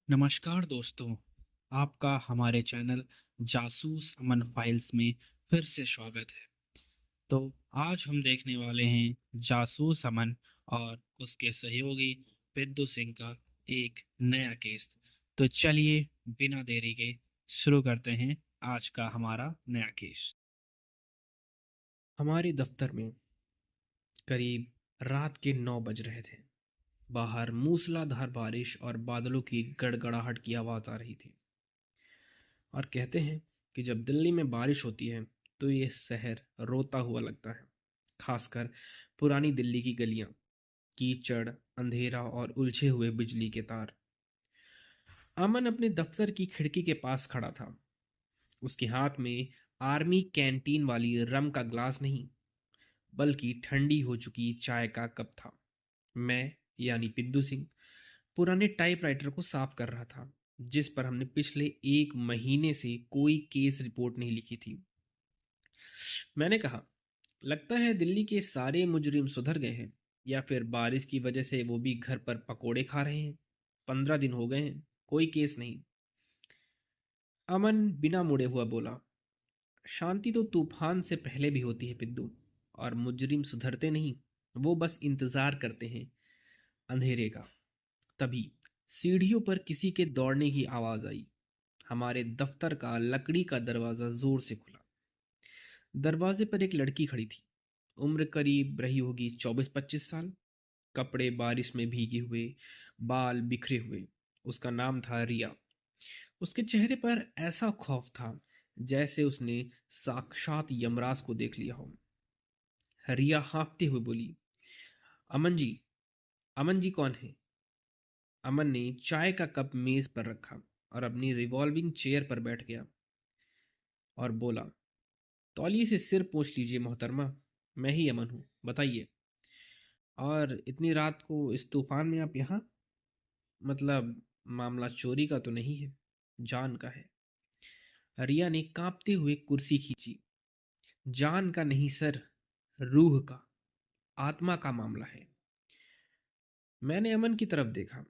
नमस्कार दोस्तों, आपका हमारे चैनल जासूस अमन फाइल्स में फिर से स्वागत है। तो आज हम देखने वाले हैं जासूस अमन और उसके सहयोगी पिद्दू सिंह का एक नया केस। तो चलिए बिना देरी के शुरू करते हैं आज का हमारा नया केस। हमारे दफ्तर में करीब रात के 9 बज रहे थे। बाहर मूसलाधार बारिश और बादलों की गड़गड़ाहट की आवाज़ आ रही थी। और कहते हैं कि जब दिल्ली में बारिश होती है तो ये शहर रोता हुआ लगता है। खासकर पुरानी दिल्ली की गलियां, कीचड़, अंधेरा और उलझे हुए बिजली के तार। अमन अपने दफ्तर की खिड़की के पास खड़ा था। उसके हाथ में आर्मी कैंटीन वाली रम का ग्लास नहीं, बल्कि ठंडी हो चुकी चाय का कप था। मैं, यानी पिद्दू सिंह, पुराने टाइपराइटर को साफ कर रहा था, जिस पर हमने पिछले 1 महीने से कोई केस रिपोर्ट नहीं लिखी थी। मैंने कहा, लगता है दिल्ली के सारे मुजरिम सुधर गए हैं, या फिर बारिश की वजह से वो भी घर पर पकोड़े खा रहे हैं। 15 दिन हो गए हैं, कोई केस नहीं। अमन बिना मुड़े हुआ बोला, शांति तो तूफान से पहले भी होती है पिद्दू, और मुजरिम सुधरते नहीं, वो बस इंतजार करते हैं अंधेरे का। तभी सीढ़ियों पर किसी के दौड़ने की आवाज आई। हमारे दफ्तर का लकड़ी का दरवाजा जोर से खुला। दरवाजे पर एक लड़की खड़ी थी। उम्र करीब रही होगी 24-25 साल। कपड़े बारिश में भीगे हुए, बाल बिखरे हुए। उसका नाम था रिया। उसके चेहरे पर ऐसा खौफ था जैसे उसने साक्षात यमराज को देख लिया हो। रिया हाँफते हुए बोली, अमन जी। अमन जी कौन है? अमन ने चाय का कप मेज पर रखा और अपनी रिवॉल्विंग चेयर पर बैठ गया और बोला, तौलिए से सिर पोंछ लीजिए मोहतरमा। मैं ही अमन हूँ, बताइए। और इतनी रात को इस तूफान में आप यहाँ? मतलब, मामला चोरी का तो नहीं है, जान का है। रिया ने कांपते हुए कुर्सी खींची। जान का नहीं सर, रूह का, आत्मा का मामला है। मैंने अमन की तरफ देखा।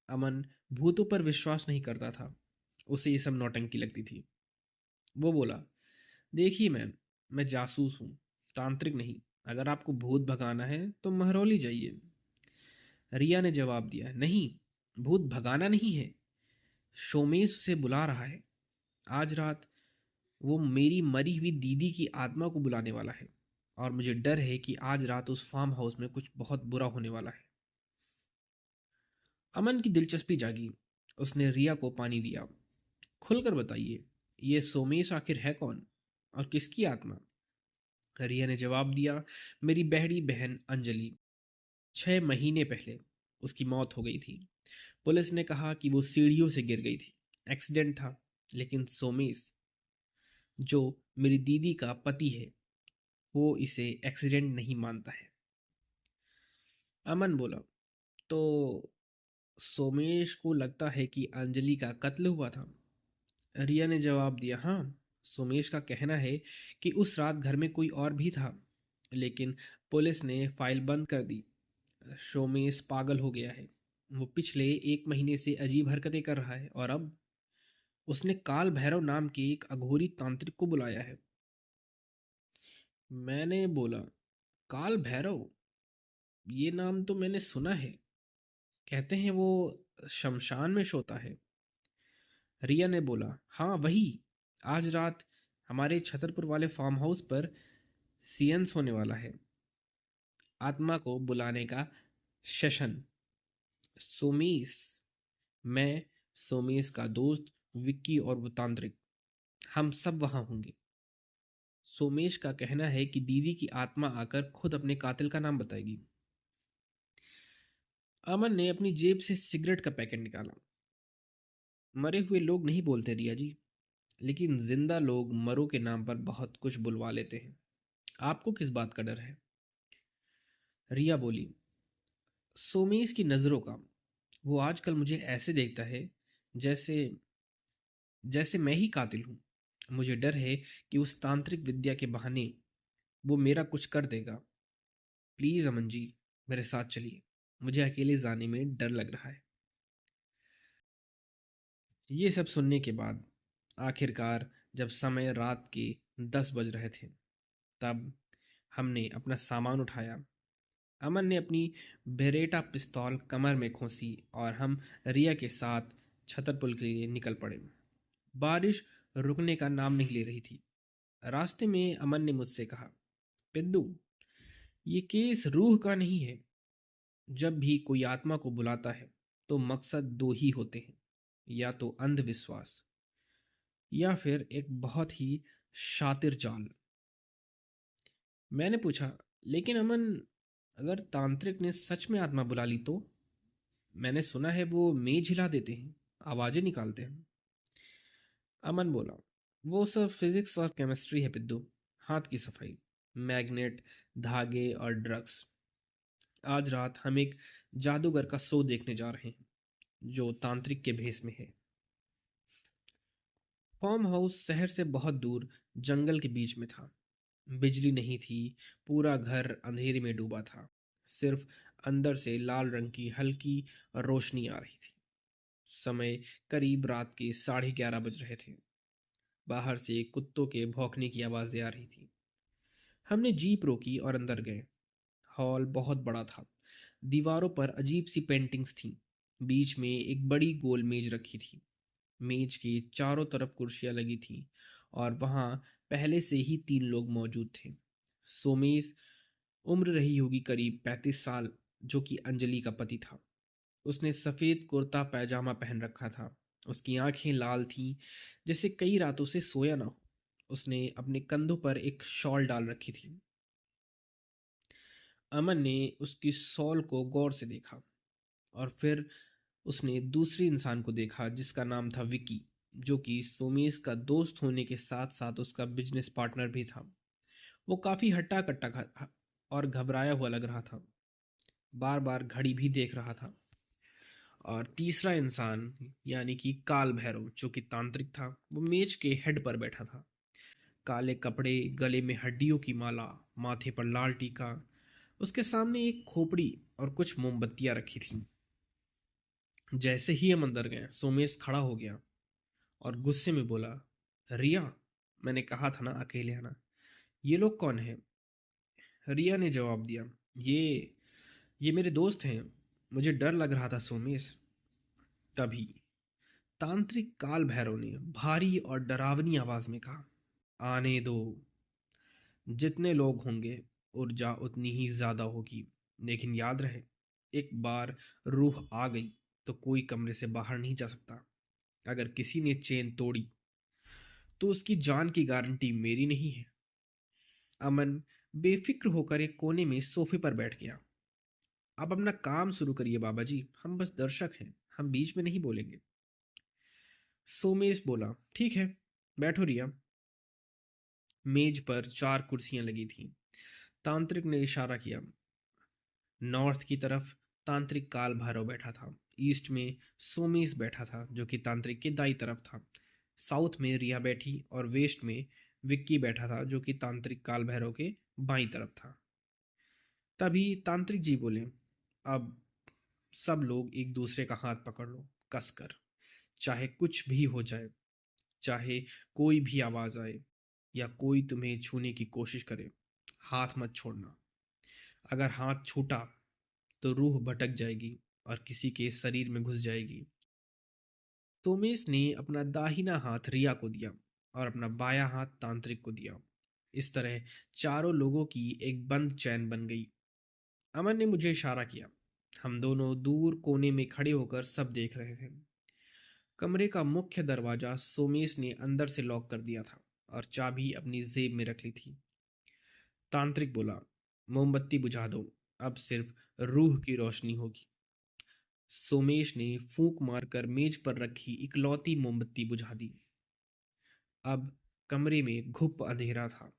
अमन भूतों पर विश्वास नहीं करता था। उसे ये सब नौटंकी लगती थी। वो बोला, देखिए मैम, मैं जासूस हूँ, तांत्रिक नहीं। अगर आपको भूत भगाना है तो महरौली जाइए। रिया ने जवाब दिया, नहीं, भूत भगाना नहीं है, सोमेश उसे बुला रहा है। आज रात वो मेरी मरी हुई दीदी की आत्मा को बुलाने वाला है, और मुझे डर है कि आज रात उस फार्म हाउस में कुछ बहुत बुरा होने वाला है। अमन की दिलचस्पी जागी। उसने रिया को पानी दिया। खुलकर बताइए, ये सोमेश आखिर है कौन, और किसकी आत्मा? रिया ने जवाब दिया, मेरी बहरी बहन अंजलि। 6 महीने पहले उसकी मौत हो गई थी। पुलिस ने कहा कि वो सीढ़ियों से गिर गई थी, एक्सीडेंट था। लेकिन सोमेश, जो मेरी दीदी का पति है, वो इसे एक्सीडेंट नहीं मानता है। अमन बोला, तो सोमेश को लगता है कि अंजलि का कत्ल हुआ था। रिया ने जवाब दिया, हाँ। सोमेश का कहना है कि उस रात घर में कोई और भी था, लेकिन पुलिस ने फाइल बंद कर दी। सोमेश पागल हो गया है। वो पिछले 1 महीने से अजीब हरकतें कर रहा है, और अब उसने काल भैरव नाम के एक अघोरी तांत्रिक को बुलाया है। मैंने बोला, काल भैरव, ये नाम तो मैंने सुना है। कहते हैं वो शमशान में सोता है। रिया ने बोला, हाँ वही। आज रात हमारे छतरपुर वाले फार्म हाउस पर सीएंस होने वाला है, आत्मा को बुलाने का सेशन। सोमेश, मैं, सोमेश का दोस्त विक्की और वो तांत्रिक, हम सब वहां होंगे। सोमेश का कहना है कि दीदी की आत्मा आकर खुद अपने कातिल का नाम बताएगी। अमन ने अपनी जेब से सिगरेट का पैकेट निकाला। मरे हुए लोग नहीं बोलते रिया जी, लेकिन जिंदा लोग मरो के नाम पर बहुत कुछ बुलवा लेते हैं। आपको किस बात का डर है? रिया बोली, सोमेश की नज़रों का। वो आजकल मुझे ऐसे देखता है जैसे जैसे मैं ही कातिल हूँ। मुझे डर है कि उस तांत्रिक विद्या के बहाने वो मेरा कुछ कर देगा। प्लीज़ अमन जी, मेरे साथ चलिए, मुझे अकेले जाने में डर लग रहा है। ये सब सुनने के बाद आखिरकार जब समय रात के 10 बज रहे थे, तब हमने अपना सामान उठाया। अमन ने अपनी बेरेटा पिस्तौल कमर में खोसी और हम रिया के साथ छतरपुर के लिए निकल पड़े। बारिश रुकने का नाम नहीं ले रही थी। रास्ते में अमन ने मुझसे कहा, पिद्दू, ये केस रूह का नहीं है। जब भी कोई आत्मा को बुलाता है तो मकसद दो ही होते हैं, या तो अंधविश्वास या फिर एक बहुत ही शातिर चाल। मैंने पूछा, लेकिन अमन, अगर तांत्रिक ने सच में आत्मा बुला ली तो? मैंने सुना है वो मेज हिला देते हैं, आवाजें निकालते हैं। अमन बोला, वो सब फिजिक्स और केमिस्ट्री है पिद्दू, हाथ की सफाई, मैग्नेट, धागे और ड्रग्स। आज रात हम एक जादूगर का शो देखने जा रहे हैं जो तांत्रिक के भेष में है। फार्म हाउस शहर से बहुत दूर जंगल के बीच में था। बिजली नहीं थी, पूरा घर अंधेरे में डूबा था। सिर्फ अंदर से लाल रंग की हल्की रोशनी आ रही थी। समय करीब रात के 11:30 बज रहे थे। बाहर से कुत्तों के भौंकने की आवाजें आ रही थी। हमने जीप रोकी और अंदर गए। हॉल बहुत बड़ा था। दीवारों पर अजीब सी पेंटिंग्स थीं। बीच में एक बड़ी गोल मेज रखी थी। मेज के चारों तरफ कुर्सियां लगी थीं और वहां पहले से ही 3 लोग मौजूद थे। सोमेश, उम्र रही होगी करीब 35 साल, जो कि अंजलि का पति था। उसने सफेद कुर्ता पैजामा पहन रखा था। उसकी आंखें लाल थीं, जैसे कई रातों से सोया ना हो। उसने अपने कंधों पर एक शॉल डाल रखी थी। अमन ने उसकी शॉल को गौर से देखा और फिर उसने दूसरे इंसान को देखा जिसका नाम था विकी, जो कि सोमेश का दोस्त होने के साथ साथ उसका बिजनेस पार्टनर भी था। वो काफी हट्टा कट्टा और घबराया हुआ लग रहा था। बार बार घड़ी भी देख रहा था। और तीसरा इंसान, यानी कि काल भैरव, जो कि तांत्रिक था, वो मेज के हेड पर बैठा था। काले कपड़े, गले में हड्डियों की माला, माथे पर लाल टीका। उसके सामने एक खोपड़ी और कुछ मोमबत्तियां रखी थीं। जैसे ही हम अंदर गए, सोमेश खड़ा हो गया और गुस्से में बोला, रिया, मैंने कहा था ना अकेले आना। ये लोग कौन हैं? रिया ने जवाब दिया, ये मेरे दोस्त हैं। मुझे डर लग रहा था सोमेश। तभी तांत्रिक काल भैरव ने भारी और डरावनी आवाज में कहा, आने दो। जितने लोग होंगे ऊर्जा उतनी ही ज्यादा होगी, लेकिन याद रहे, एक बार रूह आ गई तो कोई कमरे से बाहर नहीं जा सकता। अगर किसी ने चेन तोड़ी तो उसकी जान की गारंटी मेरी नहीं है। अमन बेफिक्र होकर एक कोने में सोफे पर बैठ गया। आप अपना काम शुरू करिए बाबा जी, हम बस दर्शक हैं, हम बीच में नहीं बोलेंगे। सोमेश बोला, ठीक है, बैठो रिया। मेज पर 4 कुर्सियां लगी थीं। तांत्रिक ने इशारा किया। नॉर्थ की तरफ तांत्रिक काल भैरव बैठा था। ईस्ट में सोमेश बैठा था, जो कि तांत्रिक के दाई तरफ था। साउथ में रिया बैठी और वेस्ट में विक्की बैठा था, जो कि तांत्रिक काल भैरव के बाईं तरफ था। तभी तांत्रिक जी बोले, अब सब लोग एक दूसरे का हाथ पकड़ लो कसकर। चाहे कुछ भी हो जाए, चाहे कोई भी आवाज आए या कोई तुम्हें छूने की कोशिश करे, हाथ मत छोड़ना। अगर हाथ छूटा तो रूह भटक जाएगी और किसी के शरीर में घुस जाएगी। सोमेश ने अपना दाहिना हाथ रिया को दिया और अपना बायां हाथ तांत्रिक को दिया। इस तरह चारों लोगों की एक बंद चैन बन गई। अमन ने मुझे इशारा किया। हम दोनों दूर कोने में खड़े होकर सब देख रहे थे। कमरे का मुख्य दरवाजा सोमेश ने अंदर से लॉक कर दिया था और चाबी अपनी जेब में रख ली थी। तांत्रिक बोला, मोमबत्ती बुझा दो, अब सिर्फ रूह की रोशनी होगी। सोमेश ने फूंक मारकर मेज पर रखी इकलौती मोमबत्ती बुझा दी। अब कमरे में घुप अंधेरा था,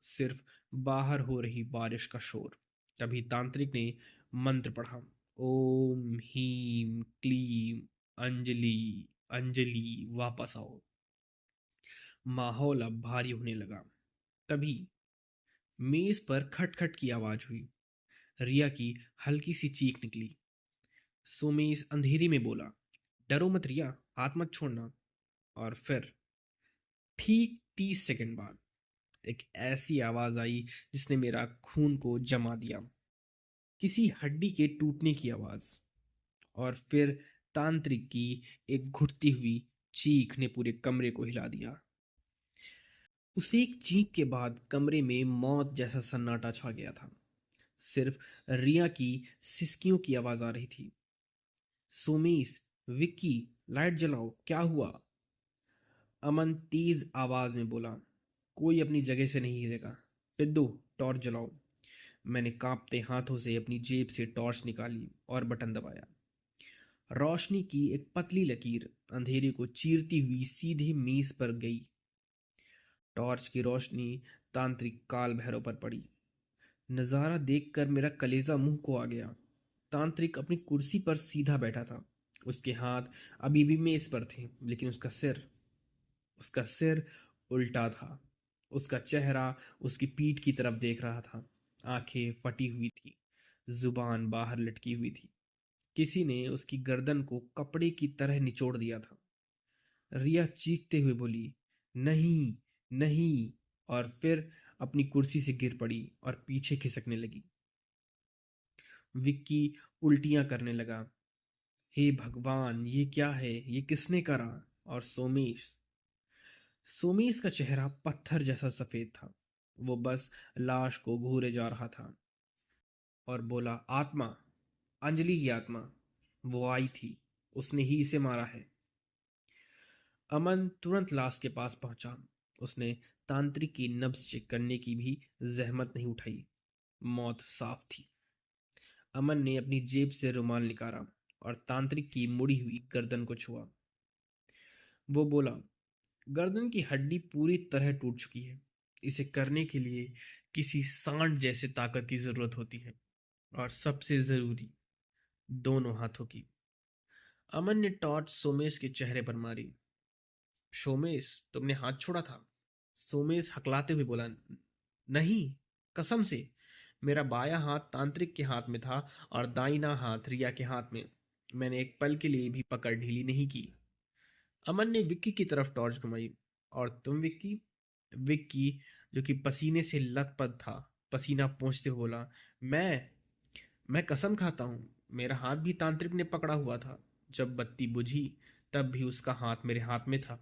सिर्फ बाहर हो रही बारिश का शोर। तभी तांत्रिक ने मंत्र पढ़ा, ओम हीम क्लीम अंजलि, अंजलि वापस आओ। माहौल अब भारी होने लगा। तभी मेज पर खटखट की आवाज हुई। रिया की हल्की सी चीख निकली। सोमेश अंधेरी में बोला, डरो मत रिया, हाथ मत छोड़ना। और फिर ठीक 30 सेकंड बाद एक ऐसी आवाज आई जिसने मेरा खून को जमा दिया, किसी हड्डी के टूटने की आवाज। और फिर तांत्रिक की एक घुटती हुई चीख ने पूरे कमरे को हिला दिया। उस एक चीख के बाद कमरे में मौत जैसा सन्नाटा छा गया था। सिर्फ रिया की सिसकियों की आवाज आ रही थी। सोमेश, विक्की, लाइट जलाओ, क्या हुआ? अमन तेज आवाज में बोला। कोई अपनी जगह से नहीं हिलेगा। पिद्दू, टॉर्च जलाओ। मैंने कांपते हाथों से अपनी जेब से टॉर्च निकाली और बटन दबाया। रोशनी की एक पतली लकीर अंधेरे को चीरती हुई सीधे मेज पर गई। टॉर्च की रोशनी तांत्रिक काल भैरव पर पड़ी। नजारा देखकर मेरा कलेजा मुंह को आ गया। तांत्रिक अपनी कुर्सी पर सीधा बैठा था। उसके हाथ अभी भी मेज पर थे, लेकिन उसका सिर उल्टा था। उसका चेहरा उसकी पीठ की तरफ देख रहा था। आंखें फटी हुई थी, जुबान बाहर लटकी हुई थी। किसी ने उसकी गर्दन को कपड़े की तरह निचोड़ दिया था। रिया चीखते हुए बोली, नहीं, नहीं। और फिर अपनी कुर्सी से गिर पड़ी और पीछे खिसकने लगी। विक्की उल्टियां करने लगा। हे भगवान, ये क्या है? ये किसने करा? और सोमेश, सोमेश का चेहरा पत्थर जैसा सफेद था। वो बस लाश को घूरे जा रहा था और बोला, आत्मा, अंजलि की आत्मा, वो आई थी, उसने ही इसे मारा है। अमन तुरंत लाश के पास पहुंचा। उसने तांत्रिक की नब्ज चेक करने की भी जहमत नहीं उठाई। मौत साफ थी। अमन ने अपनी जेब से रुमाल निकाला और तांत्रिक की मुड़ी हुई गर्दन को छुआ। वो बोला, गर्दन की हड्डी पूरी तरह टूट चुकी है। इसे करने के लिए किसी सांड जैसे ताकत की जरूरत होती है, और सबसे जरूरी, दोनों हाथों की। अमन ने टॉर्च सोमेश के चेहरे पर मारी। सोमेश, तुमने हाथ छोड़ा था? सोमेश हकलाते हुए बोला, नहीं, कसम से। मेरा बायां हाथ तांत्रिक के हाथ में था और दाहिना हाथ रिया के हाथ में। मैंने एक पल के लिए भी पकड़ ढीली नहीं की। अमन ने विक्की की तरफ टॉर्च घुमाई। और तुम विक्की? विक्की, जो कि पसीने से लथपथ था, पसीना पोंछते हुए बोला, मैं कसम खाता हूं, मेरा हाथ भी तांत्रिक ने पकड़ा हुआ था। जब बत्ती बुझी तब भी उसका हाथ मेरे हाथ में था।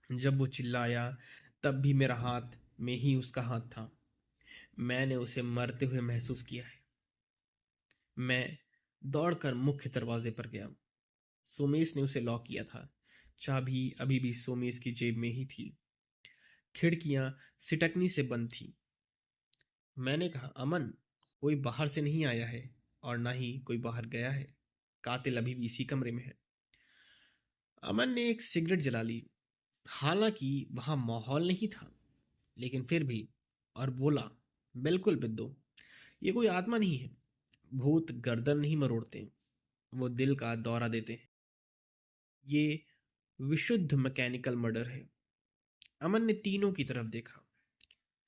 जब वो चिल्लाया तब भी मेरा हाथ में ही उसका हाथ था। मैंने उसे मरते हुए महसूस किया है। मैं दौड़कर मुख्य दरवाजे पर गया। सोमेश ने उसे लॉक किया था। चाबी अभी भी सोमेश की जेब में ही थी। खिड़कियां सिटकनी से बंद थी। मैंने कहा, अमन, कोई बाहर से नहीं आया है और ना ही कोई बाहर गया है। कातिल अभी भी इसी कमरे में है। अमन ने एक सिगरेट जला ली। हालांकि वहां माहौल नहीं था, लेकिन फिर भी। और बोला, बिल्कुल बिद्दू, ये कोई आत्मा नहीं है। भूत गर्दन नहीं मरोड़ते, वो दिल का दौरा देते हैं। ये विशुद्ध मैकेनिकल मर्डर है। अमन ने तीनों की तरफ देखा।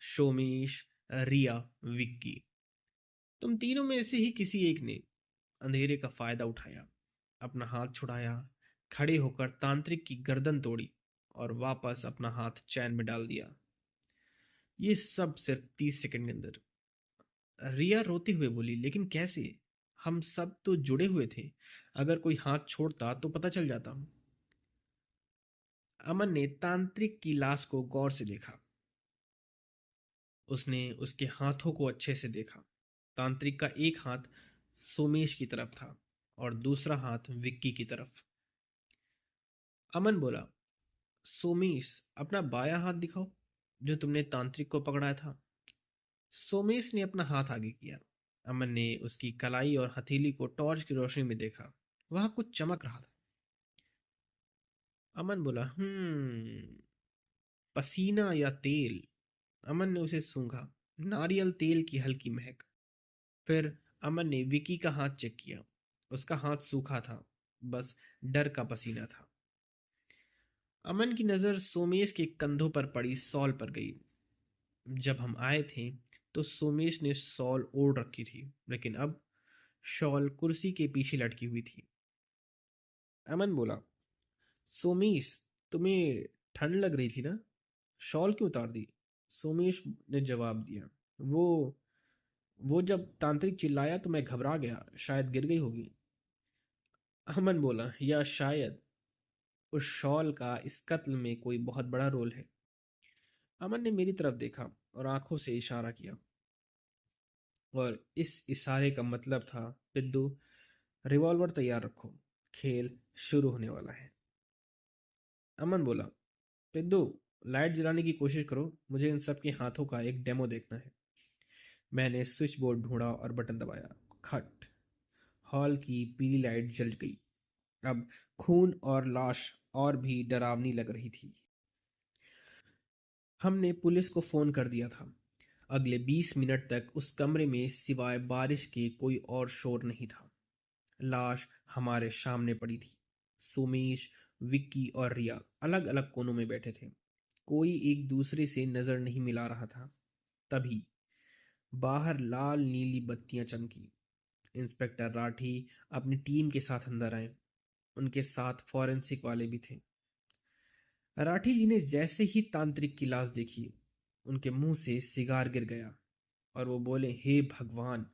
सोमेश, रिया, विक्की, तुम तीनों में से ही किसी एक ने अंधेरे का फायदा उठाया, अपना हाथ छुड़ाया, खड़े होकर तांत्रिक की गर्दन तोड़ी और वापस अपना हाथ चैन में डाल दिया। ये सब सिर्फ 30 सेकंड के अंदर। रिया रोते हुए बोली, लेकिन कैसे? हम सब तो जुड़े हुए थे। अगर कोई हाथ छोड़ता तो पता चल जाता। अमन ने तांत्रिक की लाश को गौर से देखा। उसने उसके हाथों को अच्छे से देखा। तांत्रिक का एक हाथ सोमेश की तरफ था और दूसरा हाथ विक्की की तरफ। अमन बोला, सोमेश, अपना बायां हाथ दिखाओ, जो तुमने तांत्रिक को पकड़ा था। सोमेश ने अपना हाथ आगे किया। अमन ने उसकी कलाई और हथेली को टॉर्च की रोशनी में देखा। वहां कुछ चमक रहा था। अमन बोला, पसीना या तेल। अमन ने उसे सूंघा। नारियल तेल की हल्की महक। फिर अमन ने विकी का हाथ चेक किया। उसका हाथ सूखा था, बस डर का पसीना था। अमन की नजर सोमेश के कंधों पर पड़ी सॉल पर गई। जब हम आए थे तो सोमेश ने शॉल ओढ़ रखी थी, लेकिन अब शॉल कुर्सी के पीछे लटकी हुई थी। अमन बोला, सोमेश, तुम्हें ठंड लग रही थी ना? शॉल क्यों उतार दी? सोमेश ने जवाब दिया। वो वो जब तांत्रिक चिल्लाया तो मैं घबरा गया, शायद गिर गई होगी। अमन बोला, या शायद उस शॉल का इस कत्ल में कोई बहुत बड़ा रोल है। अमन ने मेरी तरफ देखा और आंखों से इशारा किया, और इस इशारे का मतलब था, पिद्दू, रिवॉल्वर तैयार रखो, खेल शुरू होने वाला है। अमन बोला, पिद्दू, लाइट जलाने की कोशिश करो, मुझे इन सब के हाथों का एक डेमो देखना है। मैंने स्विच बोर्ड ढूंढा और बटन दबाया। खट! हॉल की पीली लाइट जल गई। अब खून और लाश और भी डरावनी लग रही थी। हमने पुलिस को फोन कर दिया था। अगले 20 मिनट तक उस कमरे में सिवाय बारिश के कोई और शोर नहीं था। लाश हमारे सामने पड़ी थी। सुमेश, विक्की और रिया अलग अलग कोनों में बैठे थे। कोई एक दूसरे से नजर नहीं मिला रहा था। तभी बाहर लाल नीली बत्तियां चमकी। इंस्पेक्टर राठी अपनी टीम के साथ अंदर आए। उनके साथ फॉरेंसिक वाले भी थे। राठी जी ने जैसे ही तांत्रिक की लाश देखी, उनके मुंह से सिगार गिर गया और वो बोले, हे भगवान,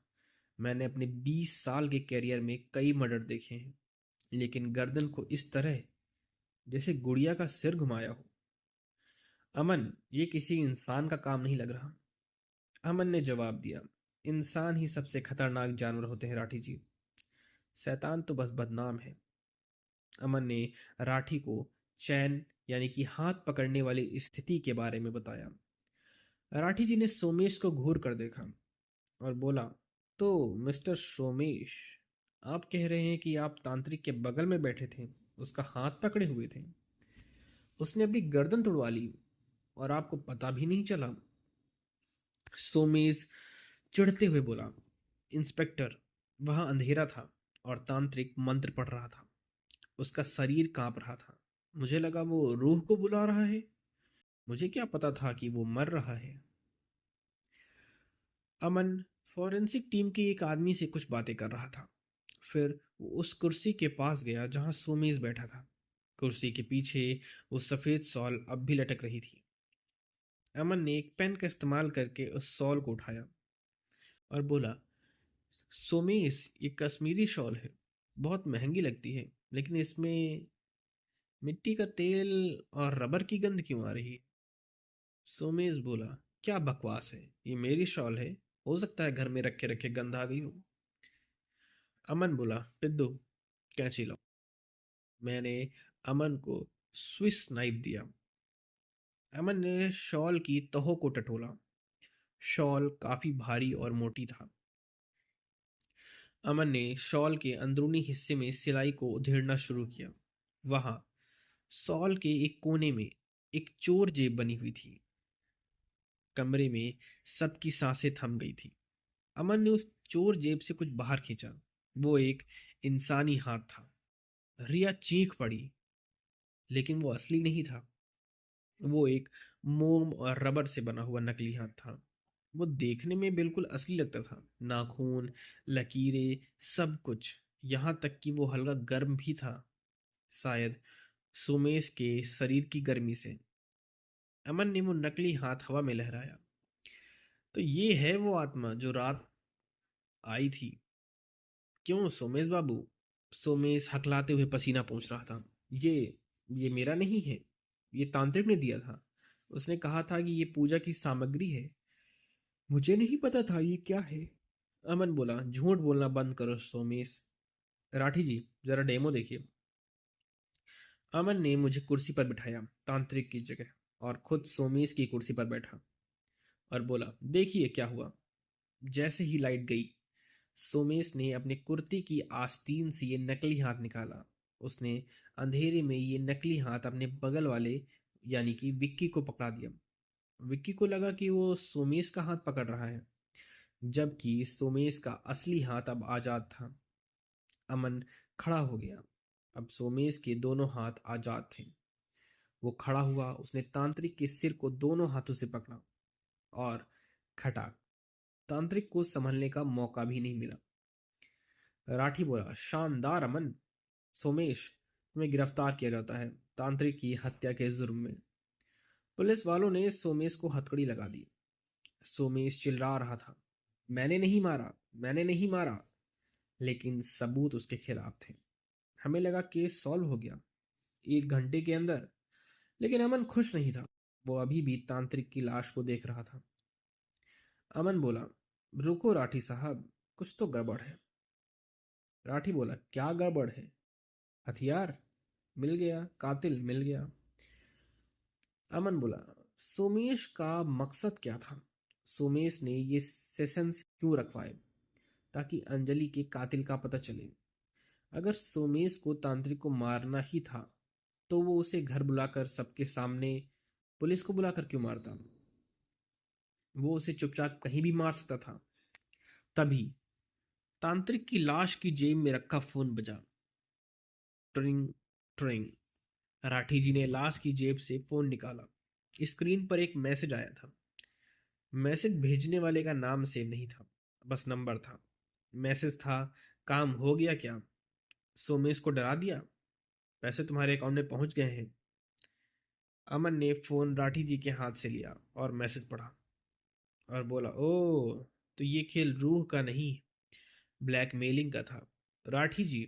मैंने अपने 20 साल के कैरियर में कई मर्डर देखे हैं, लेकिन गर्दन को इस तरह, जैसे गुड़िया का सिर घुमाया हो। अमन, ये किसी इंसान का काम नहीं लग रहा। अमन ने जवाब दिया, इंसान ही सबसे खतरनाक जानवर होते हैं राठी जी। शैतान तो बस बदनाम है। अमन ने राठी को चैन, यानी कि हाथ पकड़ने वाली स्थिति के बारे में बताया। राठी जी ने सोमेश को घूर कर देखा और बोला, तो मिस्टर सोमेश, आप कह रहे हैं कि आप तांत्रिक के बगल में बैठे थे, उसका हाथ पकड़े हुए थे, उसने अपनी गर्दन तुड़वा ली और आपको पता भी नहीं चला? सोमेश चिढ़ते हुए बोला, इंस्पेक्टर, वहां अंधेरा था और तांत्रिक मंत्र पढ़ रहा था। उसका शरीर कांप रहा था। मुझे लगा वो रूह को बुला रहा है। मुझे क्या पता था कि वो मर रहा है। अमन फॉरेंसिक टीम के एक आदमी से कुछ बातें कर रहा था। फिर वो उस कुर्सी के पास गया जहां सोमेश बैठा था। कुर्सी के पीछे वो सफेद शॉल अब भी लटक रही थी। अमन ने एक पेन का इस्तेमाल करके उस शॉल को उठाया और बोला, सोमेश, ये कश्मीरी शॉल है, बहुत महंगी लगती है, लेकिन इसमें मिट्टी का तेल और रबर की गंध क्यों आ रही है? सोमेश बोला, क्या बकवास है, ये मेरी शॉल है, हो सकता है घर में रखे रखे गंध आ गई हो। अमन बोला, पिद्दू, कैंची लाओ। मैंने अमन को स्विस नाइफ दिया। अमन ने शॉल की तहों को टटोला। शॉल काफी भारी और मोटी था। अमन ने शॉल के अंदरूनी हिस्से में सिलाई को उधेड़ना शुरू किया। वहां शॉल के एक कोने में एक चोर जेब बनी हुई थी। कमरे में सबकी सांसें थम गई थी। अमन ने उस चोर जेब से कुछ बाहर खींचा। वो एक इंसानी हाथ था। रिया चीख पड़ी, लेकिन वो असली नहीं था। वो एक मोम और रबर से बना हुआ नकली हाथ था। वो देखने में बिल्कुल असली लगता था। नाखून, लकीरें, सब कुछ, यहाँ तक कि वो हल्का गर्म भी था, शायद सोमेश के शरीर की गर्मी से। अमन ने वो नकली हाथ हवा में लहराया। तो ये है वो आत्मा जो रात आई थी, क्यों सोमेश बाबू? सोमेश हकलाते हुए पसीना पोंछ रहा था। ये ये मेरा नहीं है, ये तांत्रिक ने दिया था। उसने कहा था कि ये पूजा की सामग्री है। मुझे नहीं पता था ये क्या है। अमन बोला, झूठ बोलना बंद करो सोमेश। राठी जी, जरा डेमो देखिए। अमन ने मुझे कुर्सी पर बिठाया, तांत्रिक की जगह, और खुद सोमेश की कुर्सी पर बैठा और बोला, देखिए क्या हुआ। जैसे ही लाइट गई, सोमेश ने अपने कुर्ती की आस्तीन से ये नकली हाथ निकाला। उसने अंधेरे में ये नकली हाथ अपने बगल वाले, यानी कि विक्की को पकड़ा दिया। विक्की को लगा कि वो सोमेश का हाथ पकड़ रहा है, जबकि सोमेश का असली हाथ अब आजाद था। अमन खड़ा हो गया। अब सोमेश के दोनों हाथ आजाद थे। वो खड़ा हुआ, उसने तांत्रिक के सिर को दोनों हाथों से पकड़ा और खटाक, तांत्रिक को संभलने का मौका भी नहीं मिला। राठी बोला, शानदार अमन। सोमेश, तुम्हें गिरफ्तार किया जाता है तांत्रिक की हत्या के जुर्म में। पुलिस वालों ने सोमेश को हथकड़ी लगा दी। सोमेश चिल्ला रहा था, मैंने नहीं मारा, मैंने नहीं मारा, लेकिन सबूत उसके खिलाफ थे। हमें लगा केस सॉल्व हो गया 1 घंटे के अंदर। लेकिन अमन खुश नहीं था। वो अभी भी तांत्रिक की लाश को देख रहा था। अमन बोला, रुको राठी साहब, कुछ तो गड़बड़ है। राठी बोला, क्या गड़बड़ है? हथियार मिल गया, कातिल मिल गया। अमन बोला, सोमेश का मकसद क्या था? सोमेश ने ये सेशंस क्यों रखवाए? ताकि अंजलि के कातिल का पता चले। अगर सोमेश को तांत्रिक को मारना ही था तो वो उसे घर बुलाकर सबके सामने पुलिस को बुलाकर क्यों मारता? वो उसे चुपचाप कहीं भी मार सकता था। तभी तांत्रिक की लाश की जेब में रखा फोन बजा। ट्रिंग ट्रिंग। राठी जी ने लाश की जेब से फोन निकाला। स्क्रीन पर एक मैसेज आया था। मैसेज भेजने वाले का नाम सेव नहीं था, बस नंबर था। मैसेज था, काम हो गया क्या? सोमेश को डरा दिया? पैसे तुम्हारे अकाउंट में पहुंच गए हैं। अमन ने फोन राठी जी के हाथ से लिया और मैसेज पढ़ा और बोला, ओ, तो ये खेल रूह का नहीं, ब्लैकमेलिंग का था। राठी जी,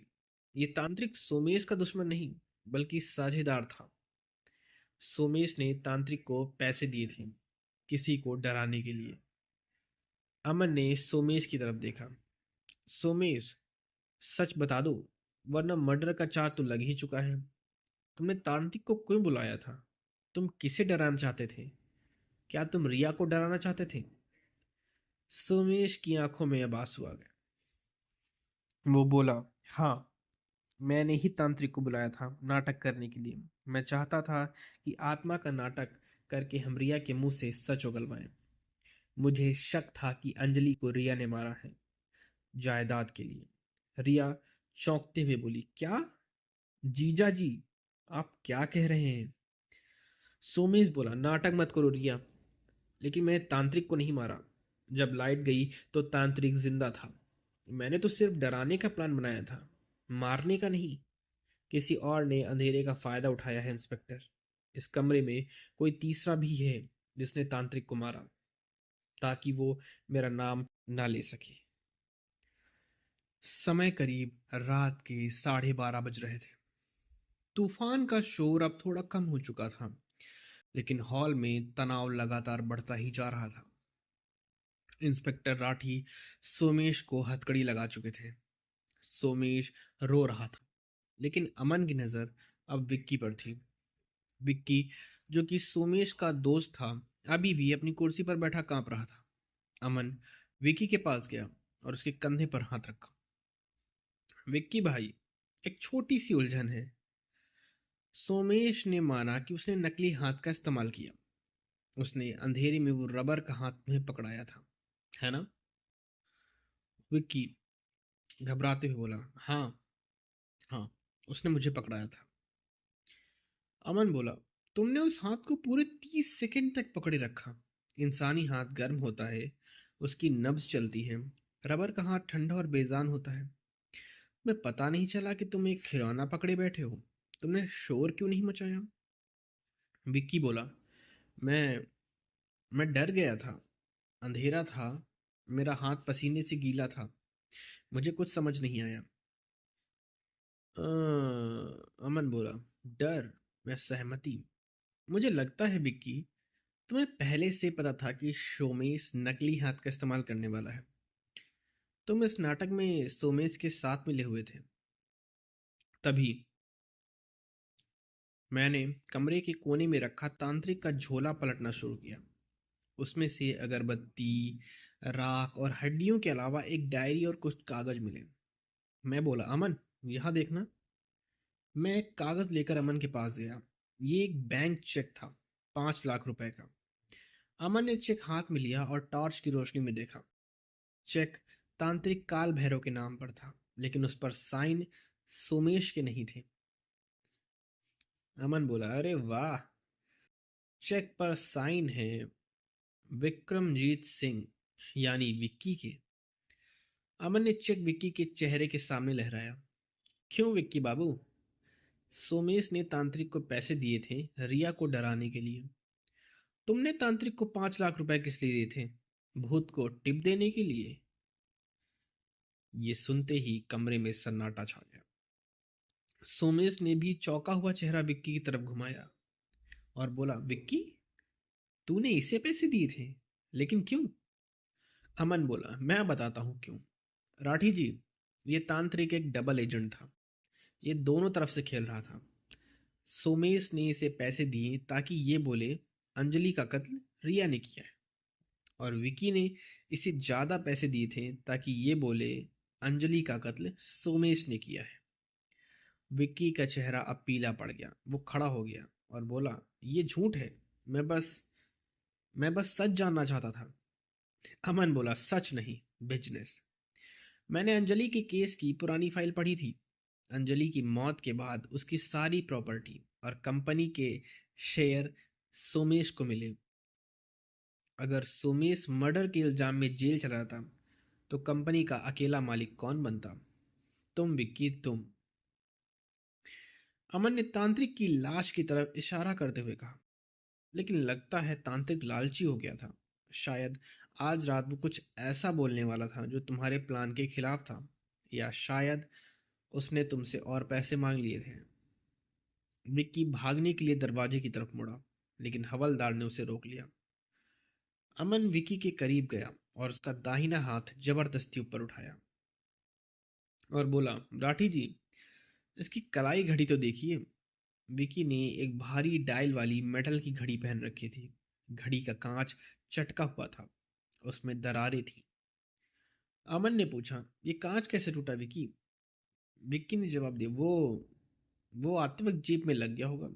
ये तांत्रिक सोमेश का दुश्मन नहीं बल्कि साझेदार था। सोमेश ने तांत्रिक को पैसे दिए थे किसी को डराने के लिए। अमन ने सोमेश की तरफ देखा। सोमेश, सच बता दो, वरना मर्डर का चार्ज तो लग ही चुका है। तुमने तांत्रिक को क्यों बुलाया था? तुम किसे डराना चाहते थे? क्या तुम रिया को डराना चाहते थे? सोमेश की आंखों में अब आंसू आ गए। वो बोला, हाँ, मैंने ही तांत्रिक को बुलाया था नाटक करने के लिए। मैं चाहता था कि आत्मा का नाटक करके हम रिया के मुंह से सच उगलवाएं। मुझे शक था कि अंजलि को रिया ने मारा है, जायदाद के लिए। रिया चौंकते हुए बोली, क्या? जीजा जी, आप क्या कह रहे हैं? सोमेश बोला, नाटक मत करो रिया, लेकिन मैंने तांत्रिक को नहीं मारा। जब लाइट गई तो तांत्रिक जिंदा था। मैंने तो सिर्फ डराने का प्लान बनाया था, मारने का नहीं। किसी और ने अंधेरे का फायदा उठाया है इंस्पेक्टर। इस कमरे में कोई तीसरा भी है जिसने तांत्रिक को मारा, ताकि वो मेरा नाम ना ले सके। समय करीब रात के 12:30 बज रहे थे। तूफान का शोर अब थोड़ा कम हो चुका था, लेकिन हॉल में तनाव लगातार बढ़ता ही जा रहा था। इंस्पेक्टर राठी सोमेश को हथकड़ी लगा चुके थे। सोमेश रो रहा था, लेकिन अमन की नजर अब विक्की पर थी। विक्की, जो कि सोमेश का दोस्त था, अभी भी अपनी कुर्सी पर बैठा कांप रहा था। अमन विक्की के पास गया और उसके कंधे पर हाथ रखा। विक्की भाई, एक छोटी सी उलझन है। सोमेश ने माना कि उसने नकली हाथ का इस्तेमाल किया। उसने अंधेरे में वो रबर का हाथ में पकड़ाया था, है ना? विक्की घबराते हुए बोला, हाँ, हाँ, उसने मुझे पकड़ाया था। अमन बोला, तुमने उस हाथ को पूरे 30 सेकंड तक पकड़े रखा। इंसानी हाथ गर्म होता है, उसकी नब्ज चलती है। रबर का हाथ ठंडा और बेजान होता है। मैं पता नहीं चला कि तुम एक खिलौना पकड़े बैठे हो। तुमने शोर क्यों नहीं मचाया? विक्की बोला, मैं मैं डर गया था। अंधेरा था, मेरा हाथ पसीने से गीला था, मुझे कुछ समझ नहीं आया। अमन बोला, डर, मैं सहमति। मुझे लगता है विक्की, तुम्हें पहले से पता था कि सोमेश नकली हाथ का इस्तेमाल करने वाला है। तुम इस नाटक में सोमेश के साथ मिले हुए थे। तभी मैंने कमरे के कोने में रखा तांत्रिक का झोला पलटना शुरू किया। उसमें से अगरबत्ती, राख और हड्डियों के अलावा एक डायरी और कुछ कागज मिले। मैं बोला, अमन, यहाँ देखना। मैं एक कागज लेकर अमन के पास गया। ये एक बैंक चेक था, 5 लाख रुपए का। अमन ने चेक हाथ में लिया और टॉर्च की रोशनी में देखा। चेक तांत्रिक काल भैरव के नाम पर था, लेकिन उस पर साइन सोमेश के नहीं थे। अमन बोला, अरे वाह, चेक पर साइन है विक्रमजीत सिंह, यानी विक्की के। अमन ने चेक विक्की के चेहरे के सामने लहराया। क्यों विक्की बाबू, सोमेश ने तांत्रिक को पैसे दिए थे रिया को डराने के लिए। तुमने तांत्रिक को 5 लाख रुपए किस लिए दिए थे? भूत को टिप देने के लिए? ये सुनते ही कमरे में सन्नाटा छा गया। सोमेश ने भी चौंका हुआ चेहरा विक्की की तरफ घुमाया और बोला, विक्की, तूने इसे पैसे दिए थे, लेकिन क्यों? अमन बोला, मैं बताता हूँ क्यों। राठी जी, ये तांत्रिक एक डबल एजेंट था। ये दोनों तरफ से खेल रहा था। सोमेश ने इसे पैसे दिए ताकि ये बोले अंजलि का कत्ल रिया ने किया है, और विकी ने इसे ज्यादा पैसे दिए थे ताकि ये बोले अंजलि का कत्ल सोमेश ने किया है। विक्की का चेहरा अब पीला पड़ गया। वो खड़ा हो गया और बोला, ये झूठ है। मैं बस मैं बस सच जानना चाहता था। अमन बोला, सच नहीं, बिजनेस। मैंने अंजलि के केस की पुरानी फाइल पढ़ी थी। अंजलि की मौत के बाद उसकी सारी प्रॉपर्टी और कंपनी के शेयर सोमेश को मिले। अगर सोमेश मर्डर के इल्जाम में जेल चला जाता तो कंपनी का अकेला मालिक कौन बनता? तुम विक्की, तुम। अमन ने तांत्रिक की लाश की तरफ इशारा करते हुए कहा, लेकिन लगता है तांत्रिक लालची हो गया था। शायद आज रात वो कुछ ऐसा बोलने वाला था जो तुम्हारे प्लान के खिलाफ था, या शायद उसने तुमसे और पैसे मांग लिए थे। विक्की भागने के लिए दरवाजे की तरफ मुड़ा, लेकिन हवलदार ने उसे रोक लिया। अमन विक्की के करीब गया और उसका दाहिना हाथ जबरदस्ती ऊपर उठाया और बोला, राठी जी, इसकी कलाई घड़ी तो देखिए। विकी ने एक भारी डायल वाली मेटल की घड़ी पहन रखी थी। घड़ी का कांच चटका हुआ था, उसमें दरारें थी। अमन ने पूछा, ये कांच कैसे टूटा विकी? विक्की ने जवाब दिया, वो आते वक्त जीप में लग गया होगा।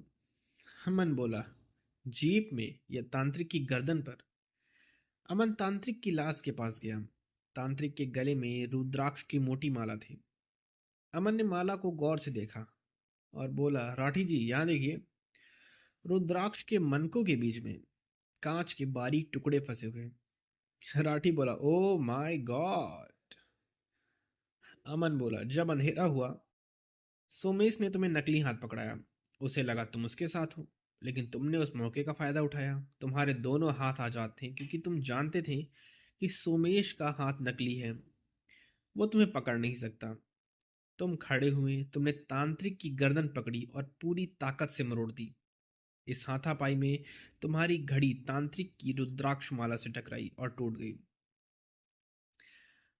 अमन बोला, जीप में या तांत्रिक की गर्दन पर? अमन तांत्रिक की लाश के पास गया। तांत्रिक के गले में रुद्राक्ष की मोटी माला थी। अमन ने माला को गौर से देखा और बोला, राठी जी, यहाँ देखिए। रुद्राक्ष के मनकों के बीच में कांच के बारीक टुकड़े फंसे हुए। राठी बोला, ओ माय गॉड। अमन बोला, जब अंधेरा हुआ सोमेश ने तुम्हें नकली हाथ पकड़ाया। उसे लगा तुम उसके साथ हो, लेकिन तुमने उस मौके का फायदा उठाया। तुम्हारे दोनों हाथ आजाद थे क्योंकि तुम जानते थे कि सोमेश का हाथ नकली है, वो तुम्हें पकड़ नहीं सकता। तुम खड़े हुए, तुमने तांत्रिक की गर्दन पकड़ी और पूरी ताकत से मरोड़ दी। इस हाथापाई में तुम्हारी घड़ी तांत्रिक की रुद्राक्ष माला से टकराई और टूट गई।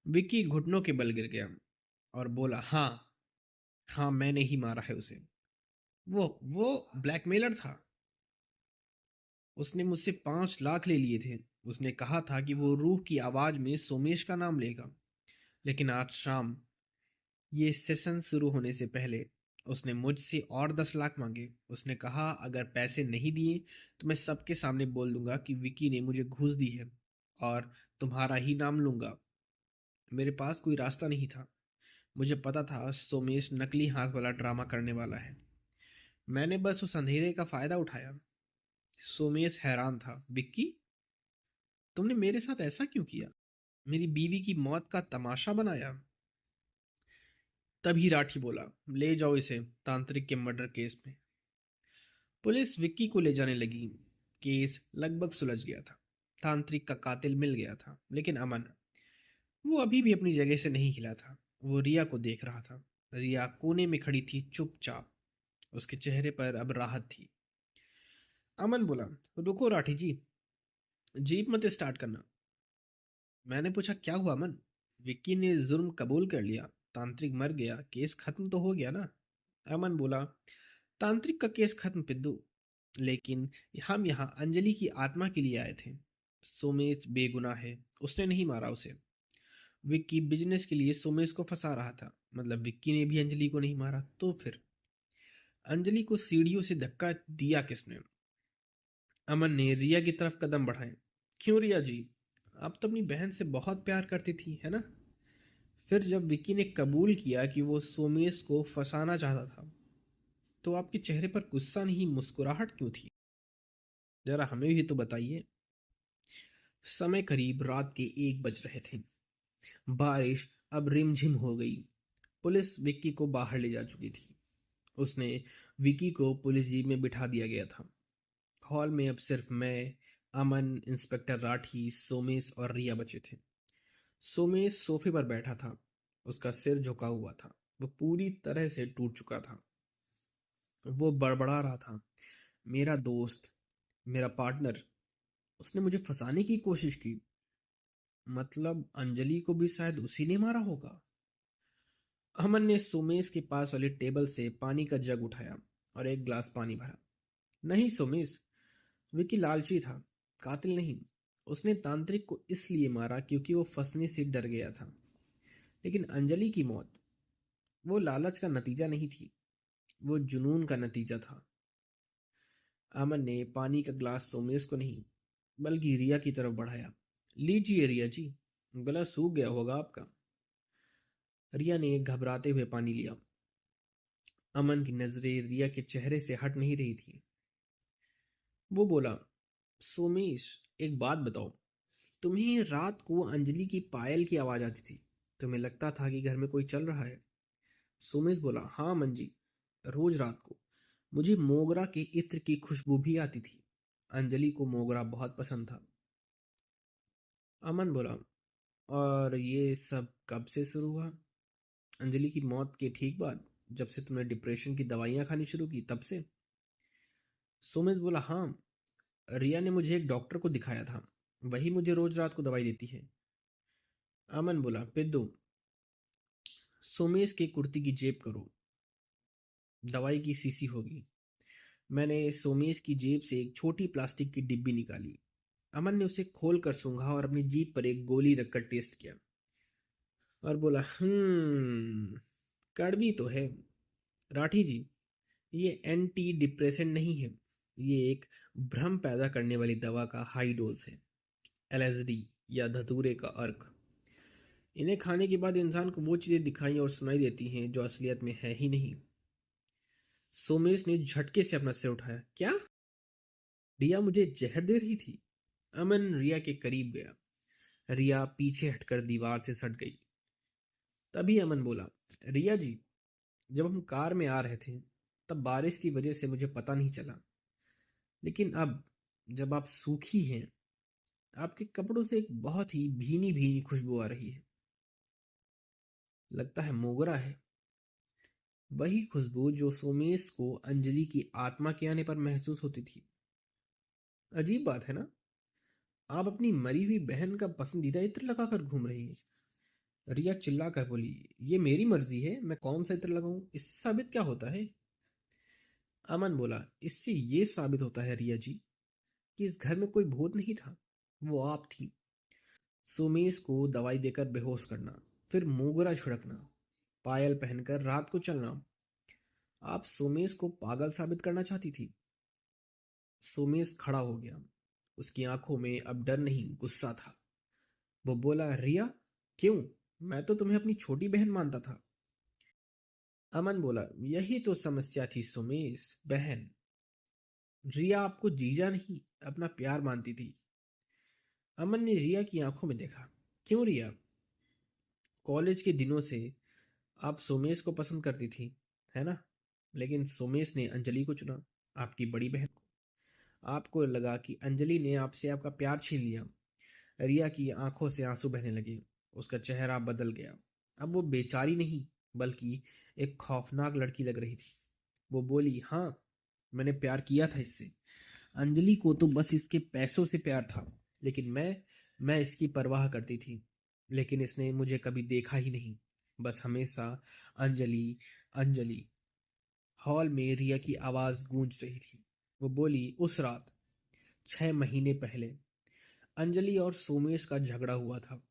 विक्की घुटनों के बल गिर गया और बोला, हाँ हाँ, मैंने ही मारा है उसे। वो ब्लैकमेलर था। उसने मुझसे 5 लाख ले लिए थे। उसने कहा था कि वो रूह की आवाज में सोमेश का नाम लेगा। लेकिन आज शाम, ये सेशन शुरू होने से पहले, उसने मुझसे और 10 लाख मांगे। उसने कहा, अगर पैसे नहीं दिए तो मैं सबके सामने बोल दूंगा कि विकी ने मुझे घूस दी है और तुम्हारा ही नाम लूंगा। मेरे पास कोई रास्ता नहीं था। मुझे पता था सोमेश नकली हाथ वाला ड्रामा करने वाला है। मैंने बस उस अंधेरे का फायदा उठाया। सोमेश हैरान था। विक्की, तुमने मेरे साथ ऐसा क्यों किया? मेरी बीवी की मौत का तमाशा बनाया? तभी राठी बोला, ले जाओ इसे तांत्रिक के मर्डर केस में। पुलिस विक्की को ले जाने लगी। केस लगभग सुलझ गया था। तांत्रिक का कातिल मिल गया था, लेकिन अमन, वो अभी भी अपनी जगह से नहीं हिला था। वो रिया को देख रहा था। रिया कोने में खड़ी थी, चुपचाप। उसके चेहरे पर अब राहत थी। अमन बोला, रुको राठी जी, जीप मत स्टार्ट करना। मैंने पूछा, क्या हुआ अमन? विक्की ने जुर्म कबूल कर लिया। तांत्रिक मर गया, केस खत्म तो हो गया ना? अमन बोला, तांत्रिक का केस खत्म पिद्दू, लेकिन हम यहाँ अंजलि की आत्मा के लिए आए थे। सोमेश बेगुनाह है, उसने नहीं मारा उसे। विक्की बिजनेस के लिए सोमेश को फंसा रहा था। मतलब विक्की ने भी अंजलि को नहीं मारा तो फिर अंजलि को सीढ़ियों से धक्का दिया किसने? अमन ने रिया की तरफ कदम बढ़ाए। क्यों रिया जी, आप तो अपनी बहन से बहुत प्यार करती थी, है ना? फिर जब विक्की ने कबूल किया कि वो सोमेश को फंसाना चाहता था, तो आपके चेहरे पर गुस्सा नहीं, मुस्कुराहट क्यों थी? जरा हमें भी तो बताइए। समय करीब रात के 1 बज रहे थे। बारिश अब रिमझिम हो गई। पुलिस विक्की को बाहर ले जा चुकी थी। उसने विकी को पुलिस जीप में बिठा दिया गया था। हॉल में अब सिर्फ मैं, अमन, इंस्पेक्टर राठी, सोमेश और रिया बचे थे। सोमेश सोफे पर बैठा था। उसका सिर झुका हुआ था। वो पूरी तरह से टूट चुका था। वो बड़बड़ा रहा था, मेरा दोस्त, मेरा पार्टनर, उसने मुझे फंसाने की कोशिश की। मतलब अंजलि को भी शायद उसी ने मारा होगा। अमन ने सोमेश के पास वाली टेबल से पानी का जग उठाया और एक गिलास पानी भरा। नहीं सोमेश, विकी लालची था, कातिल नहीं। उसने तांत्रिक को इसलिए मारा क्योंकि वो फंसने से डर गया था। लेकिन अंजलि की मौत, वो लालच का नतीजा नहीं थी, वो जुनून का नतीजा था। अमन ने पानी का ग्लास सोमेश को नहीं बल्कि रिया की तरफ बढ़ाया। लीजिए रिया जी, गला सूख गया होगा आपका। रिया ने घबराते हुए पानी लिया। अमन की नजरें रिया के चेहरे से हट नहीं रही थी। वो बोला, सोमेश, एक बात बताओ, तुम्हें रात को अंजलि की पायल की आवाज आती थी, तुम्हें लगता था कि घर में कोई चल रहा है? सोमेश बोला, हाँ मंजी, रोज रात को मुझे मोगरा के इत्र की खुशबू भी आती थी। अंजलि को मोगरा बहुत पसंद था। अमन बोला, और ये सब कब से शुरू हुआ? अंजलि की मौत के ठीक बाद, जब से तुमने डिप्रेशन की दवाइयां खानी शुरू की तब से? सुमित बोला, हाँ, रिया ने मुझे एक डॉक्टर को दिखाया था, वही मुझे रोज रात को दवाई देती है। अमन बोला, पिद्दू, सोमेश के कुर्ती की जेब करो, दवाई की सीसी होगी। मैंने सोमेश की जेब से एक छोटी प्लास्टिक की डिब्बी निकाली। अमन ने उसे खोलकर सूंघा और अपनी जीभ पर एक गोली रखकर टेस्ट किया और बोला, कड़वी तो है। राठी जी, ये एंटी डिप्रेसेंट नहीं है, ये एक भ्रम पैदा करने वाली दवा का हाई डोज है, एलएसडी या धतूरे का अर्क। इन्हें खाने के बाद इंसान को वो चीजें दिखाई और सुनाई देती हैं जो असलियत में है ही नहीं। सोमेश ने झटके से अपना सिर उठाया, क्या? रिया मुझे जहर दे रही थी? अमन रिया के करीब गया। रिया पीछे हटकर दीवार से सट गई। तभी अमन बोला, रिया जी, जब हम कार में आ रहे थे तब बारिश की वजह से मुझे पता नहीं चला, लेकिन अब जब आप सूखी हैं, आपके कपड़ों से एक बहुत ही भीनी भीनी खुशबू आ रही है। लगता है मोगरा है, वही खुशबू जो सोमेश को अंजलि की आत्मा के आने पर महसूस होती थी। अजीब बात है ना, आप अपनी मरी हुई बहन का पसंदीदा इत्र लगाकर घूम रही हैं। रिया चिल्लाकर बोली, ये मेरी मर्जी है, मैं कौन सा इत्र लगाऊं, इससे साबित क्या होता है? अमन बोला, इससे ये साबित होता है रिया जी कि इस घर में कोई भूत नहीं था, वो आप थी। सोमेश को दवाई देकर बेहोश करना, फिर मोगरा छिड़कना, पायल पहनकर रात को चलना। आप सोमेश को पागल साबित करना चाहती थी। सोमेश खड़ा हो गया। उसकी आंखों में अब डर नहीं, गुस्सा था। वो बोला, रिया, क्यों? मैं तो तुम्हें अपनी छोटी बहन मानता था। अमन बोला, यही तो समस्या थी सोमेश, बहन। रिया आपको जीजा नहीं, अपना प्यार मानती थी। अमन ने रिया की आंखों में देखा। क्यों रिया, कॉलेज के दिनों से आप सोमेश को पसंद करती थी, है ना? लेकिन सोमेश ने अंजलि को चुना, आपकी बड़ी बहन को। आपको लगा कि अंजलि ने आपसे आपका प्यार छीन लिया। रिया की आंखों से आंसू बहने लगे। उसका चेहरा बदल गया। अब वो बेचारी नहीं, बल्कि एक खौफनाक लड़की लग रही थी। वो बोली, हाँ, मैंने प्यार किया था इससे। अंजलि को तो बस इसके पैसों से प्यार था, लेकिन मैं इसकी परवाह करती थी। लेकिन इसने मुझे कभी देखा ही नहीं, बस हमेशा अंजलि, अंजलि। हॉल में रिया की आवाज गूंज रही थी। वो बोली, उस रात 6 महीने पहले अंजलि और सोमेश का झगड़ा हुआ था।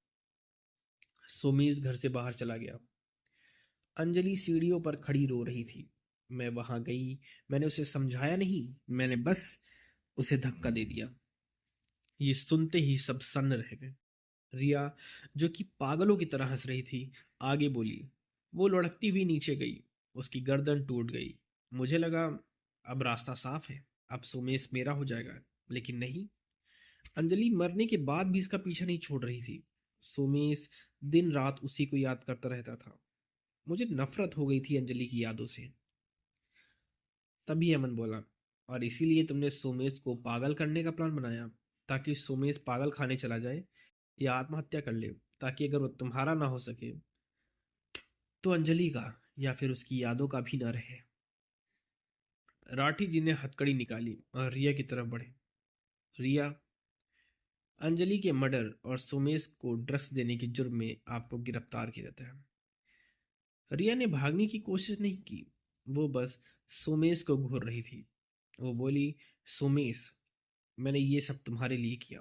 सोमेश घर से बाहर चला गया। अंजलि सीढ़ियों पर खड़ी रो रही थी। मैं वहां गई। मैंने उसे समझाया नहीं, मैंने बस उसे धक्का दे दिया। ये सुनते ही सब सन्न रह गए। रिया, जो कि पागलों की तरह हंस रही थी, आगे बोली। वो लुढ़कती हुई नीचे गई। उसकी गर्दन टूट गई। मुझे लगा अब रास्ता साफ है, अब सोमेश मेरा हो जाएगा। लेकिन नहीं, अंजलि मरने के बाद भी इसका पीछा नहीं छोड़ रही थी। सोमेश दिन रात उसी को याद करता रहता था। मुझे नफरत हो गई थी अंजलि की यादों से। तभी अमन बोला, और इसीलिए तुमने सोमेश को पागल करने का प्लान बनाया, ताकि सोमेश पागल खाने चला जाए या आत्महत्या कर ले, ताकि अगर वो तुम्हारा ना हो सके तो अंजलि का या फिर उसकी यादों का भी ना रहे। राठी जी ने हथकड़ी निकाली और रिया की तरफ बढ़े। रिया, अंजलि के मर्डर और सोमेश को ड्रग्स देने के जुर्म में आपको गिरफ्तार किया जाता है। रिया ने भागने की कोशिश नहीं की, वो बस सोमेश को घूर रही थी। वो बोली, सोमेश, मैंने ये सब तुम्हारे लिए किया,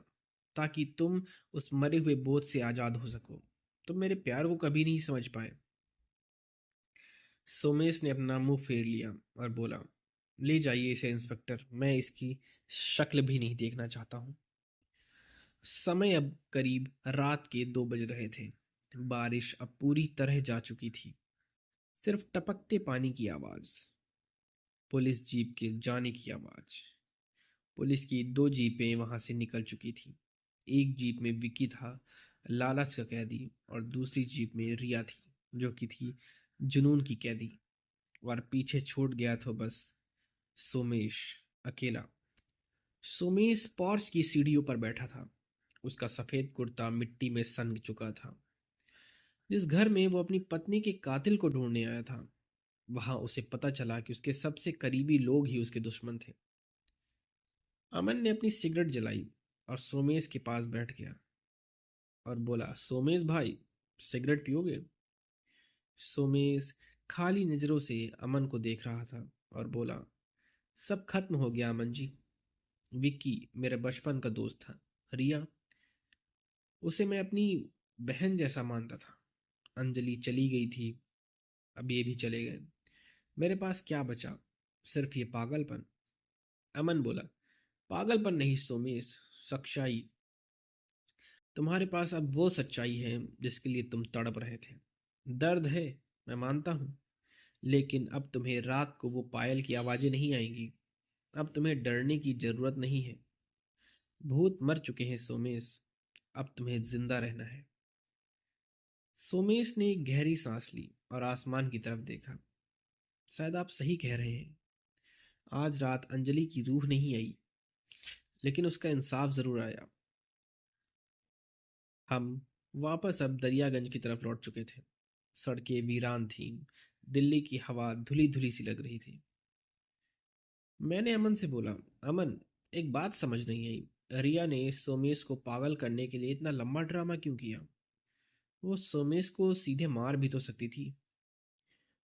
ताकि तुम उस मरे हुए बोझ से आजाद हो सको। तुम मेरे प्यार को कभी नहीं समझ पाए। सोमेश ने अपना मुंह फेर लिया और बोला, ले जाइए इसे इंस्पेक्टर, मैं इसकी शक्ल भी नहीं देखना चाहता हूँ। समय अब करीब रात के 2 बज रहे थे। बारिश अब पूरी तरह जा चुकी थी। सिर्फ टपकते पानी की आवाज, पुलिस जीप के जाने की आवाज। पुलिस की 2 जीपें वहां से निकल चुकी थी। एक जीप में विक्की था, लालच का कैदी, और दूसरी जीप में रिया थी, जो कि थी जुनून की कैदी। और पीछे छूट गया तो बस सोमेश अकेला। सोमेश पोर्च की सीढ़ियों पर बैठा था। उसका सफेद कुर्ता मिट्टी में सन चुका था। जिस घर में वो अपनी पत्नी के कातिल को ढूंढने आया था, वहां उसे पता चला कि उसके सबसे करीबी लोग ही उसके दुश्मन थे। अमन ने अपनी सिगरेट जलाई और सोमेश के पास बैठ गया और बोला, सोमेश भाई, सिगरेट पियोगे? सोमेश खाली नजरों से अमन को देख रहा था और बोला, सब खत्म हो गया अमन जी। विक्की मेरे बचपन का दोस्त था। रिया, उसे मैं अपनी बहन जैसा मानता था। अंजलि चली गई थी, अब ये भी चले गए। मेरे पास क्या बचा? सिर्फ ये पागलपन। अमन बोला, पागलपन नहीं सोमेश, सच्चाई। तुम्हारे पास अब वो सच्चाई है जिसके लिए तुम तड़प रहे थे। दर्द है, मैं मानता हूं, लेकिन अब तुम्हें रात को वो पायल की आवाजें नहीं आएंगी। अब तुम्हें डरने की जरूरत नहीं है। भूत मर चुके हैं सोमेश, अब तुम्हें जिंदा रहना है। सोमेश ने एक गहरी सांस ली और आसमान की तरफ देखा। शायद आप सही कह रहे हैं। आज रात अंजलि की रूह नहीं आई, लेकिन उसका इंसाफ जरूर आया। हम वापस अब दरियागंज की तरफ लौट चुके थे। सड़कें वीरान थीं। दिल्ली की हवा धुली धुली सी लग रही थी। मैंने अमन से बोला, अमन, एक बात समझ नहीं आई, रिया ने सोमेश को पागल करने के लिए इतना लंबा ड्रामा क्यों किया? वो सोमेश को सीधे मार भी तो सकती थी।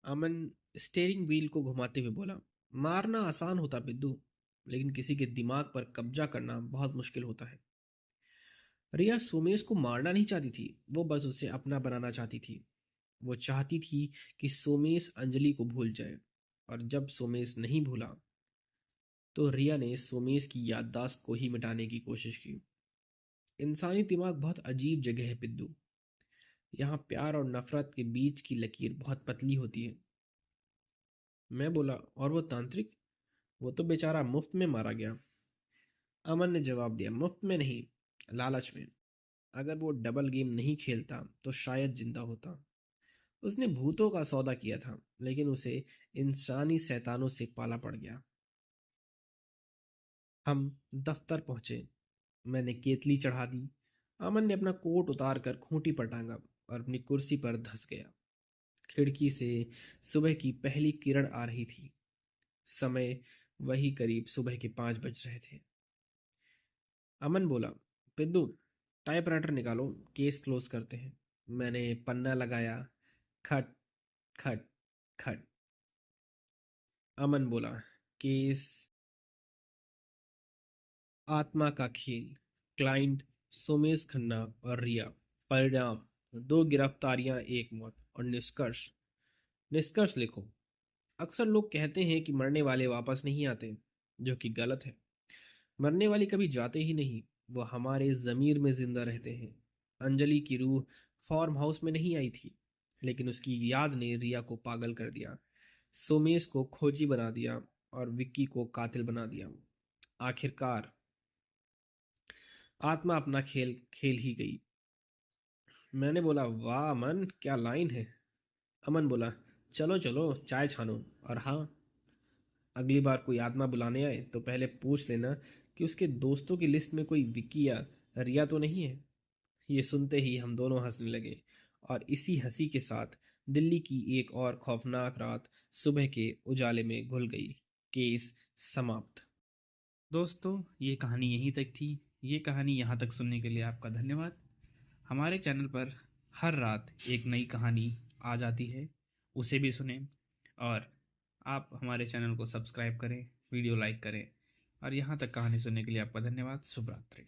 अमन स्टेयरिंग व्हील को घुमाते हुए बोला, मारना आसान होता बिद्दू, लेकिन किसी के दिमाग पर कब्जा करना बहुत मुश्किल होता है। रिया सोमेश को मारना नहीं चाहती थी, वो बस उसे अपना बनाना चाहती थी। वो चाहती थी कि सोमेश अंजलि को भूल जाए, और जब सोमेश नहीं भूला तो रिया ने सोमेश की याददाश्त को ही मिटाने की कोशिश की। इंसानी दिमाग बहुत अजीब जगह है बिद्दू। यहाँ प्यार और नफरत के बीच की लकीर बहुत पतली होती है। मैं बोला, और वो तांत्रिक? वो तो बेचारा मुफ्त में मारा गया। अमन ने जवाब दिया, मुफ्त में नहीं, लालच में। अगर वो डबल गेम नहीं खेलता तो शायद जिंदा होता। उसने भूतों का सौदा किया था, लेकिन उसे इंसानी शैतानों से पाला पड़ गया। हम दफ्तर पहुंचे। मैंने केतली चढ़ा दी। अमन ने अपना कोट उतार कर खूंटी पर टांगा और अपनी कुर्सी पर धंस गया। खिड़की से सुबह की पहली किरण आ रही थी। समय वही करीब सुबह के 5 बज रहे थे। अमन बोला, पिद्दू, टाइपराइटर निकालो, केस क्लोज करते हैं। मैंने पन्ना लगाया। खट खट खट। अमन बोला, केस आत्मा का खेल, क्लाइंट सोमेश खन्ना और रिया। परिणाम, 2 गिरफ्तारियां, 1 मौत। और निष्कर्ष, निष्कर्ष लिखो। अक्सर लोग कहते हैं कि मरने वाले वापस नहीं आते, जो कि गलत है। मरने वाले कभी जाते ही नहीं, वो हमारे ज़मीर में जिंदा रहते हैं। अंजलि की रूह फार्म हाउस में नहीं आई थी, लेकिन उसकी याद ने रिया को पागल कर दिया, सोमेश को खोजी बना दिया, और विक्की को कातिल बना दिया। आखिरकार आत्मा अपना खेल खेल ही गई। मैंने बोला, वाह अमन, क्या लाइन है। अमन बोला, चलो चलो चाय छानो। और हाँ, अगली बार कोई आत्मा बुलाने आए तो पहले पूछ लेना कि उसके दोस्तों की लिस्ट में कोई विक्की या रिया तो नहीं है। ये सुनते ही हम दोनों हंसने लगे और इसी हंसी के साथ दिल्ली की एक और खौफनाक रात सुबह के उजाले में घुल गई। केस समाप्त। दोस्तों, ये कहानी यहीं तक थी। ये कहानी यहाँ तक सुनने के लिए आपका धन्यवाद। हमारे चैनल पर हर रात एक नई कहानी आ जाती है, उसे भी सुनें। और आप हमारे चैनल को सब्सक्राइब करें, वीडियो लाइक करें। और यहाँ तक कहानी सुनने के लिए आपका धन्यवाद। शुभ रात्रि।